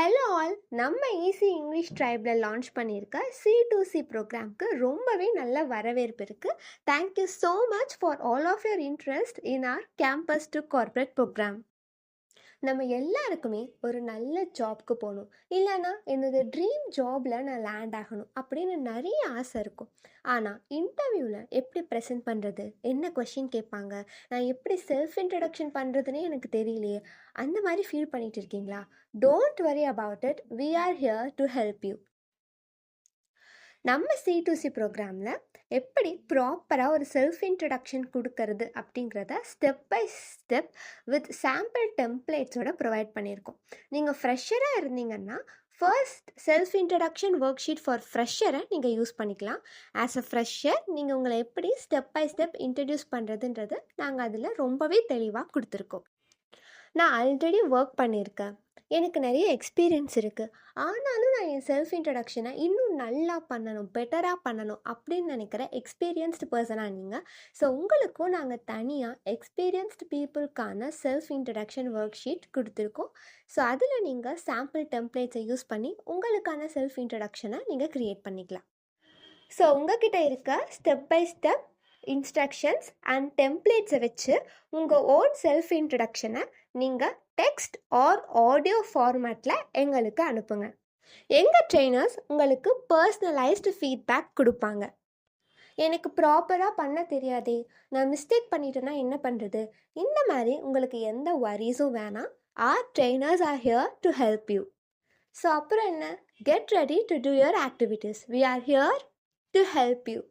Hello all, நம்ம easy English ட்ரைபில் launch பண்ணியிருக்க C2C ப்ரோக்ராம்க்கு ரொம்பவே நல்ல வரவேற்பு இருக்குது. Thank you so much for all of your interest in our campus to corporate program. நம்ம எல்லாருக்குமே ஒரு நல்ல ஜாப்க்கு போகணும், இல்லைனா என்னோட ட்ரீம் ஜாபில் நான் லேண்ட் ஆகணும் அப்படின்னு நிறைய ஆசை இருக்கும். ஆனால் இன்டர்வியூவில் எப்படி ப்ரெசென்ட் பண்ணுறது, என்ன கொஷின் கேட்பாங்க, நான் எப்படி செல்ஃப் இன்ட்ரடக்ஷன் பண்ணுறதுனே எனக்கு தெரியலையே, அந்த மாதிரி ஃபீல் பண்ணிட்டு இருக்கீங்களா? Don't worry about it, we are here to help you. நம்ம C2C ப்ரோக்ராமில் எப்படி ப்ராப்பராக ஒரு செல்ஃப் இன்ட்ரடக்ஷன் கொடுக்கறது அப்படிங்கிறத step by step with sample டெம்ப்ளேட்ஸோட ப்ரொவைட் பண்ணியிருக்கோம். நீங்கள் ஃப்ரெஷராக இருந்தீங்கன்னா first self introduction worksheet for ஃப்ரெஷரை நீங்கள் யூஸ் பண்ணிக்கலாம். ஆஸ் அ ஃப்ரெஷர் நீங்கள் உங்களை எப்படி ஸ்டெப் பை ஸ்டெப் இன்ட்ரடியூஸ் பண்ணுறதுன்றது நாங்கள் அதில் ரொம்பவே தெளிவாக கொடுத்துருக்கோம். நான் ஆல்ரெடி ஒர்க் பண்ணியிருக்கேன், எனக்கு நிறைய எக்ஸ்பீரியன்ஸ் இருக்குது, ஆனாலும் நான் என் செல்ஃப் இன்ட்ரடக்ஷனை இன்னும் நல்லா பண்ணணும், பெட்டராக பண்ணணும் அப்படின்னு நினைக்கிற எக்ஸ்பீரியன்ஸ்டு பர்சனாக நீங்கள். ஸோ உங்களுக்கும் நாங்கள் தனியாக எக்ஸ்பீரியன்ஸ்டு பீப்புளுக்கான செல்ஃப் இன்ட்ரடக்ஷன் ஒர்க் ஷீட் கொடுத்துருக்கோம். ஸோ அதில் நீங்கள் சாம்பிள் டெம்ப்ளேட்ஸை யூஸ் பண்ணி உங்களுக்கான செல்ஃப் இன்ட்ரடக்ஷனை நீங்கள் க்ரியேட் பண்ணிக்கலாம். ஸோ உங்ககிட்ட இருக்க step by step instructions and டெம்ப்ளேட்ஸை வச்சு உங்கள் ஓன் செல்ஃப் இன்ட்ரடக்ஷனை நீங்கள் டெக்ஸ்ட் ஆர் ஆடியோ ஃபார்மேட்டில் எங்களுக்கு அனுப்புங்க. எங்கள் ட்ரெயினர்ஸ் உங்களுக்கு பர்சனலைஸ்டு ஃபீட்பேக் கொடுப்பாங்க. எனக்கு ப்ராப்பராக பண்ண தெரியாதே, நான் மிஸ்டேக் பண்ணிட்டேன்னா என்ன பண்ணுறது, இந்த மாதிரி உங்களுக்கு எந்த வரிஸும் வேணாம். our trainers are here to help you. So அப்புறம் என்ன, get ready to do your activities. We are here to help you.